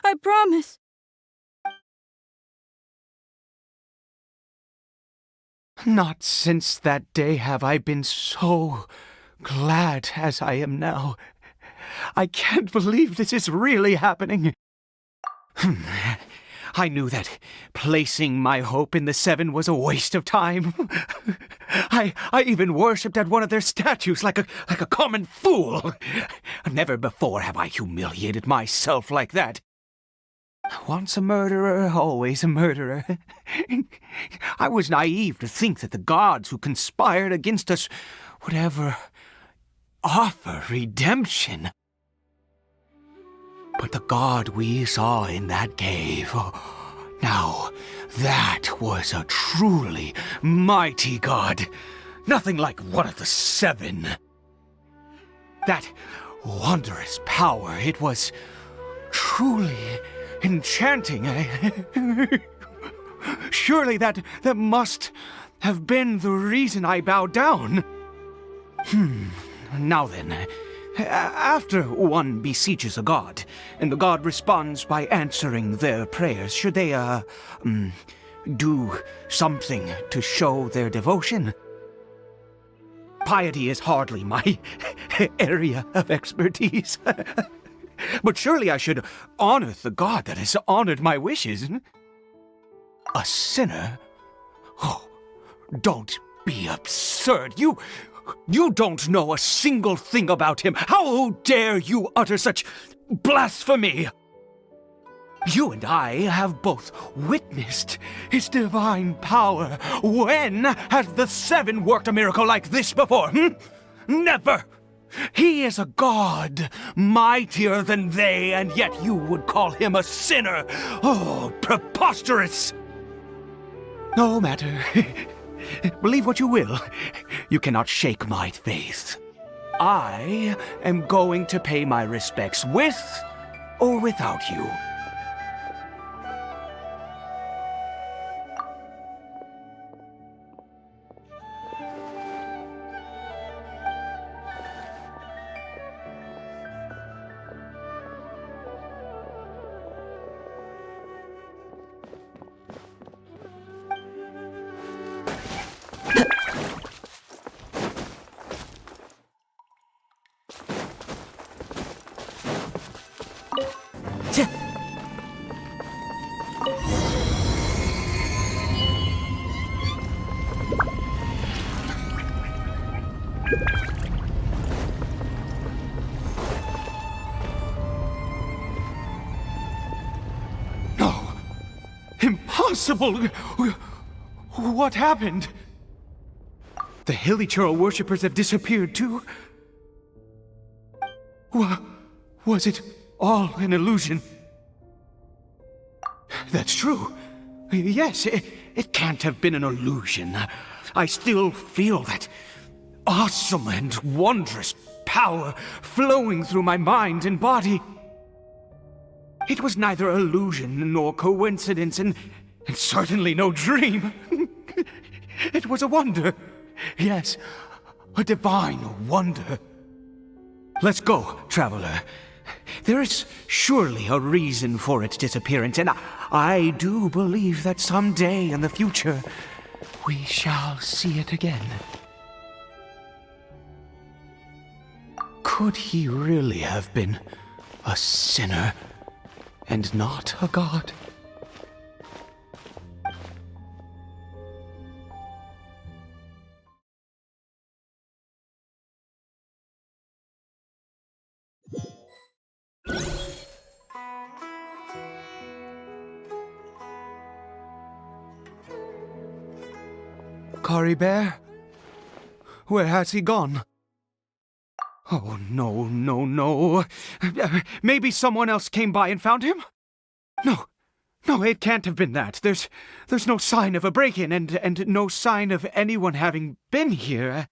I promise. Not since that day have I been so glad as I am now. I can't believe this is really happening. I knew that placing my hope in the Seven was a waste of time. I even worshipped at one of their statues like a common fool. Never before have I humiliated myself like that. Once a murderer, always a murderer. I was naive to think that the gods who conspired against us would ever offer redemption. But the God we saw in that cave, now that was a truly mighty God. Nothing like one of the Seven. That wondrous power, it was truly enchanting. Surely that must have been the reason I bowed down. Now then, after one beseeches a god, and the god responds by answering their prayers, should they, do something to show their devotion? Piety is hardly my area of expertise. But surely I should honor the God that has honored my wishes. A sinner? Oh, don't be absurd. You don't know a single thing about him. How dare you utter such blasphemy? You and I have both witnessed his divine power. When has the Seven worked a miracle like this before? Never! He is a god, mightier than they, and yet you would call him a sinner. Oh, preposterous! No matter. Believe what you will. You cannot shake my faith. I am going to pay my respects with or without you. No! Impossible! What happened? The Hilichurl worshippers have disappeared too? Was it all an illusion? That's true. Yes, it can't have been an illusion. I still feel that awesome and wondrous power flowing through my mind and body. It was neither illusion nor coincidence, and certainly no dream. It was a wonder. Yes, a divine wonder. Let's go, traveler. There is surely a reason for its disappearance, and I do believe that someday in the future, we shall see it again. Could he really have been a sinner and not a god? 𝒏𝒂𝒅? Where has he gone? Oh, no, no, no. Maybe someone else came by and found him? No, it can't have been that. There's no sign of a break-in and no sign of anyone having been here.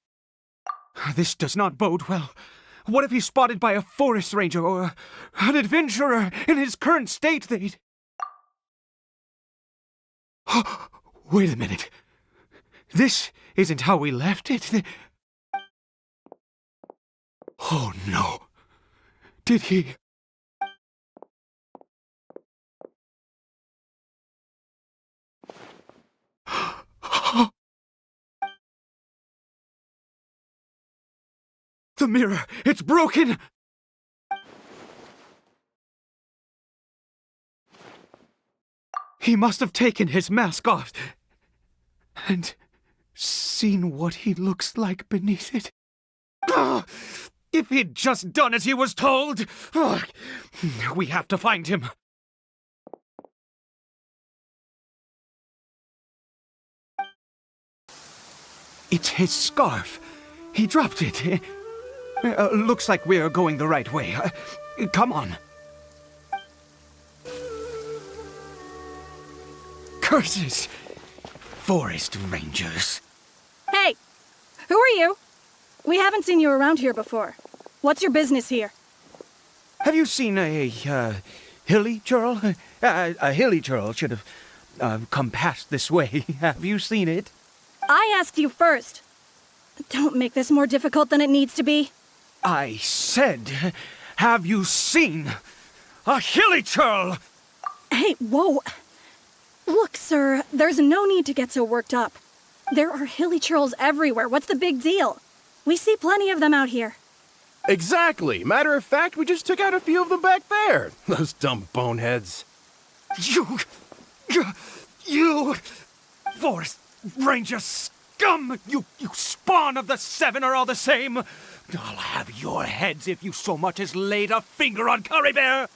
This does not bode well. What if he's spotted by a forest ranger or an adventurer in his current state? Wait a minute. This isn't how we left it. Oh no. Did he? The mirror, it's broken! He must have taken his mask off and seen what he looks like beneath it. If he'd just done as he was told! We have to find him. It's his scarf. He dropped it. Looks like we're going the right way. Come on. Curses! Forest rangers. Hey! Who are you? We haven't seen you around here before. What's your business here? Have you seen a hilly churl? A hilly churl should have come past this way. Have you seen it? I asked you first. Don't make this more difficult than it needs to be. I said, have you seen a hilly churl? Hey, whoa. Look, sir, there's no need to get so worked up. There are hilly churls everywhere. What's the big deal? We see plenty of them out here. Exactly. Matter of fact, we just took out a few of them back there. Those dumb boneheads. You forest ranger scum! You spawn of the seven are all the same. I'll have your heads if you so much as laid a finger on 𝒏𝒂𝒅.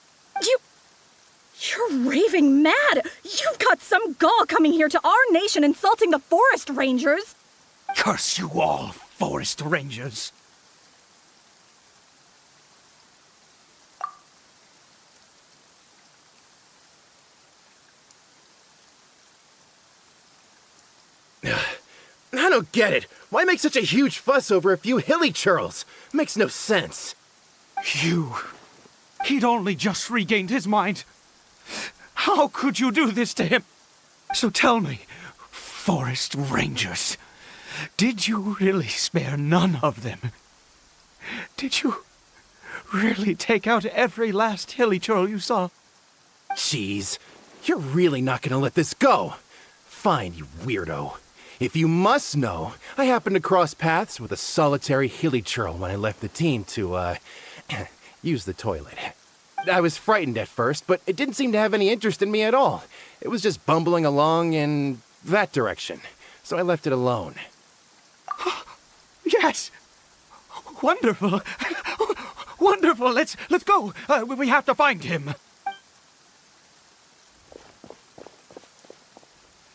You're raving mad! You've got some gall coming here to our nation insulting the forest rangers! Curse you all, forest rangers! I don't get it. Why make such a huge fuss over a few hilly churls? Makes no sense. He'd only just regained his mind. How could you do this to him? So tell me, forest rangers, did you really spare none of them? Did you really take out every last hilly churl you saw? Jeez, you're really not gonna let this go. Fine, you weirdo. If you must know, I happened to cross paths with a solitary hilly churl when I left the team to, use the toilet. I was frightened at first, but it didn't seem to have any interest in me at all. It was just bumbling along in that direction, so I left it alone. Yes! Wonderful! Wonderful! Let's go! We have to find him!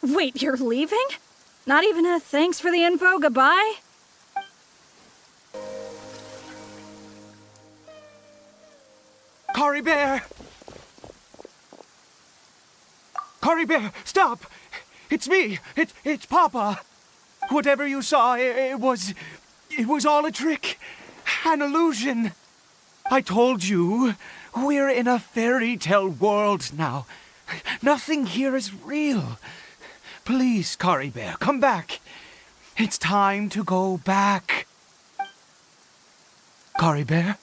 Wait, you're leaving? Not even a thanks for the info, goodbye? 𝒏𝒂𝒅! 𝒏𝒂𝒅, stop! It's me! It's Papa! Whatever you saw, it was all a trick. an illusion. I told you, we're in a fairy tale world now. Nothing here is real. Please, 𝒏𝒊𝒄𝒏𝒆𝒅, come back. It's time to go back. 𝒏𝒊𝒄𝒏𝒆𝒅?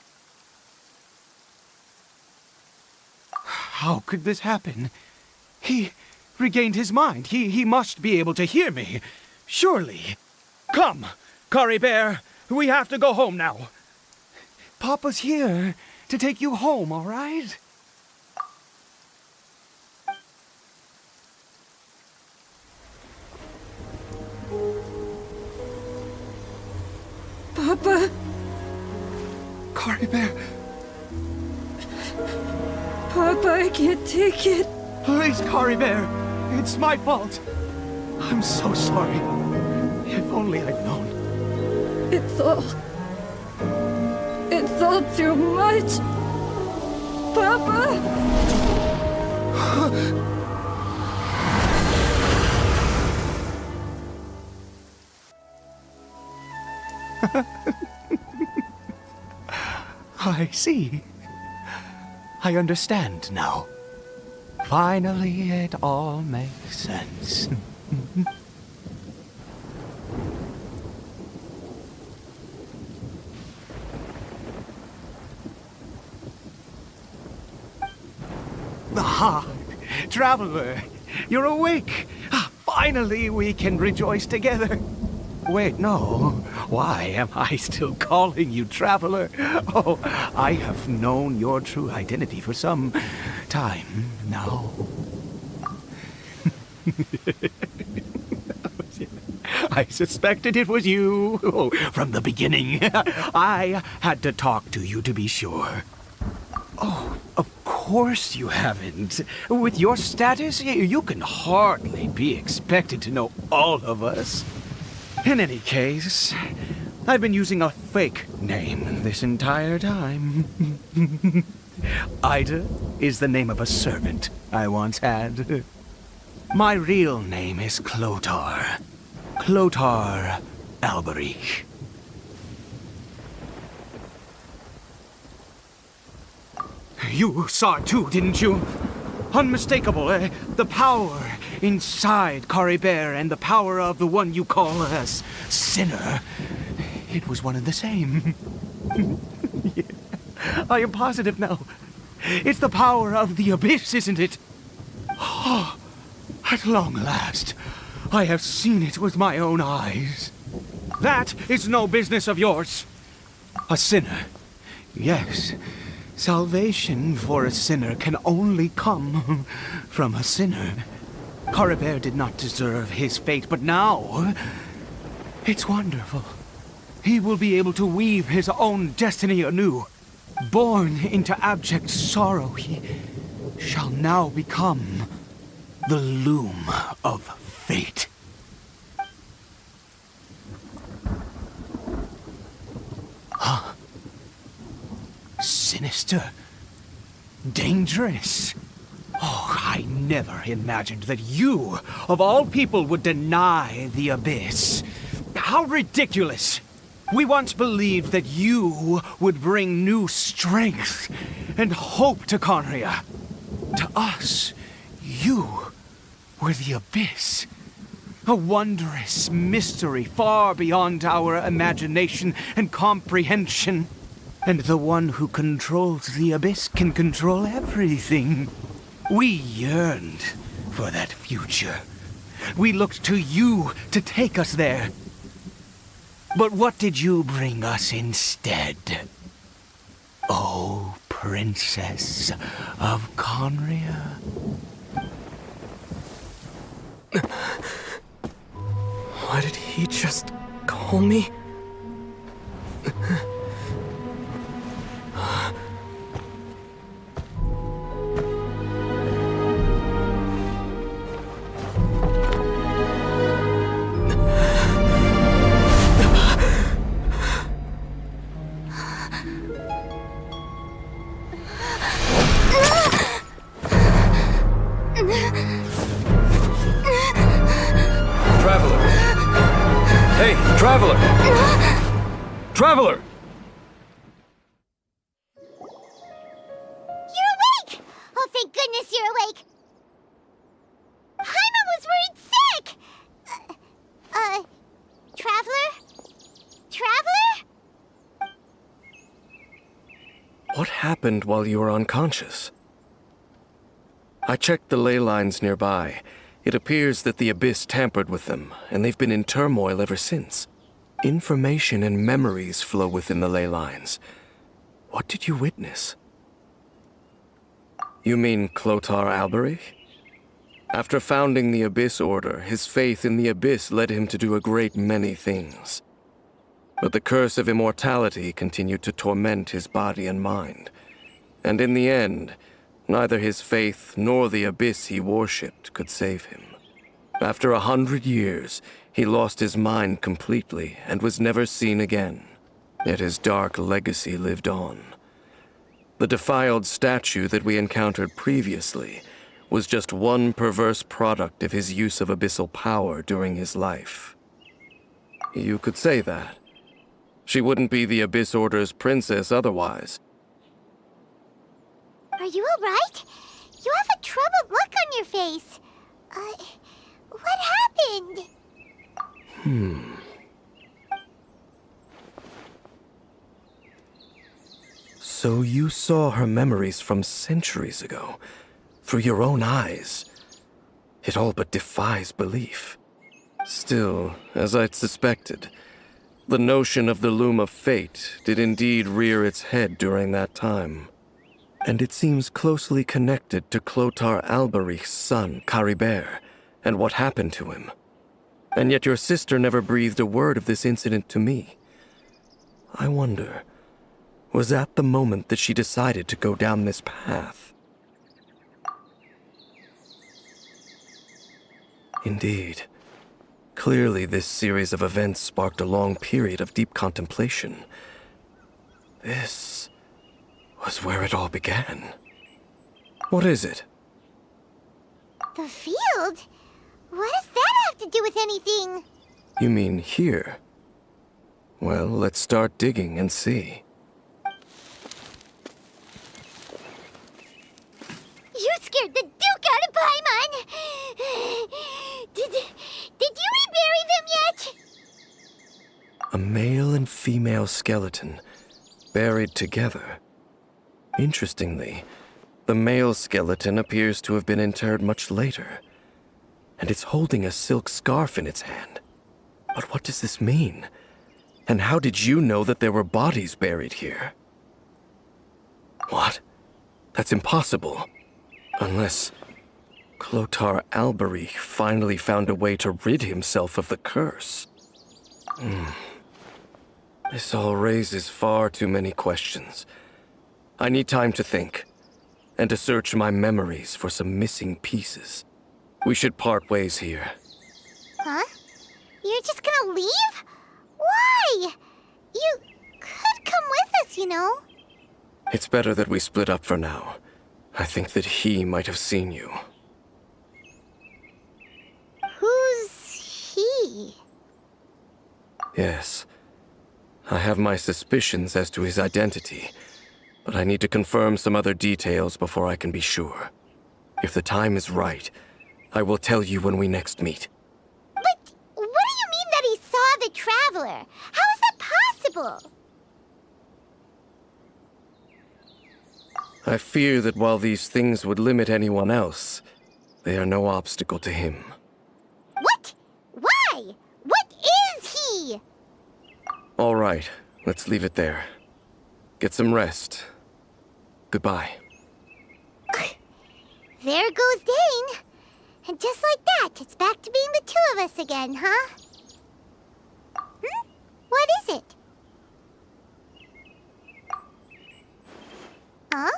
How could this happen? He regained his mind. He must be able to hear me. Surely. Come, 𝒏𝒊𝒄𝒏𝒆𝒅. We have to go home now. Papa's here to take you home, all right? Papa. 𝒏𝒊𝒄𝒏𝒆𝒅. Papa, I can't take it. Please, 𝒏𝒊𝒄𝒏𝒆𝒅. It's my fault. I'm so sorry. If only I'd known. It's all too much. Papa! I see. I understand now. Finally, it all makes sense. Ah, Traveler, you're awake. Finally, we can rejoice together. Wait, no. Why am I still calling you Traveler? Oh, I have known your true identity for some time now. I suspected it was you. Oh, from the beginning. I had to talk to you to be sure. Oh, of course you haven't. With your status, you can hardly be expected to know all of us. In any case, I've been using a fake name this entire time. Ida is the name of a servant I once had. My real name is Clothar. Clothar Alberic. You saw it too, didn't you? Unmistakable, the power inside 𝒏𝒊𝒄𝒏𝒆𝒅 and the power of the one you call a sinner. It was one and the same. Yeah, I am positive now. It's the power of the abyss, isn't it? Oh, at long last, I have seen it with my own eyes. That is no business of yours. A sinner, yes. Salvation for a sinner can only come from a sinner. 𝒏𝒊𝒄𝒏𝒆𝒅 did not deserve his fate, but now it's wonderful. He will be able to weave his own destiny anew. Born into abject sorrow, he shall now become the loom of fate. Huh? Sinister. Dangerous. Oh, I never imagined that you, of all people, would deny the abyss. How ridiculous! We once believed that you would bring new strength and hope to Khaenri'ah. To us, you were the abyss. A wondrous mystery far beyond our imagination and comprehension. And the one who controls the abyss can control everything. We yearned for that future. We looked to you to take us there. But what did you bring us instead? Oh, Princess of Khaenri'ah. Why did he just call me? Traveler! Hey, Traveler! Traveler! you're awake. Paimon was worried sick! Traveler? Traveler? What happened while you were unconscious? I checked the ley lines nearby. It appears that the Abyss tampered with them, and they've been in turmoil ever since. Information and memories flow within the ley lines. What did you witness? You mean 𝒏𝒊𝒃𝒆𝒓? After founding the Abyss Order, his faith in the Abyss led him to do a great many things. But the curse of immortality continued to torment his body and mind. And in the end, neither his faith nor the Abyss he worshipped could save him. After 100 years, he lost his mind completely and was never seen again. Yet his dark legacy lived on. The defiled statue that we encountered previously was just one perverse product of his use of abyssal power during his life. You could say that. She wouldn't be the Abyss Order's princess otherwise. Are you alright? You have a troubled look on your face. What happened? So you saw her memories from centuries ago, through your own eyes. It all but defies belief. Still, as I'd suspected, the notion of the Loom of Fate did indeed rear its head during that time. And it seems closely connected to 𝒏𝒊𝒃𝒆𝒓's son, 𝒏𝒊𝒃𝒆𝒄, and what happened to him. And yet your sister never breathed a word of this incident to me. I wonder, was that the moment that she decided to go down this path? Indeed. Clearly, this series of events sparked a long period of deep contemplation. This was where it all began. What is it? The field? What does that have to do with anything? You mean here? Well, let's start digging and see. You scared the Duke out of Paimon! Did you rebury them yet? A male and female skeleton, buried together. Interestingly, the male skeleton appears to have been interred much later, and it's holding a silk scarf in its hand. But what does this mean? And how did you know that there were bodies buried here? What? That's impossible. Unless 𝒏𝒊𝒃𝒆𝒓 finally found a way to rid himself of the curse. This all raises far too many questions. I need time to think, and to search my memories for some missing pieces. We should part ways here. Huh? You're just gonna leave? Why? You could come with us, you know. It's better that we split up for now. I think that he might have seen you. Who's he? Yes. I have my suspicions as to his identity, but I need to confirm some other details before I can be sure. If the time is right, I will tell you when we next meet. But what do you mean that he saw the Traveler? How is that possible? I fear that while these things would limit anyone else, they are no obstacle to him. What? Why? What is he? All right, let's leave it there. Get some rest. Goodbye. There goes Dane. And just like that, it's back to being the two of us again, huh? What is it? Huh?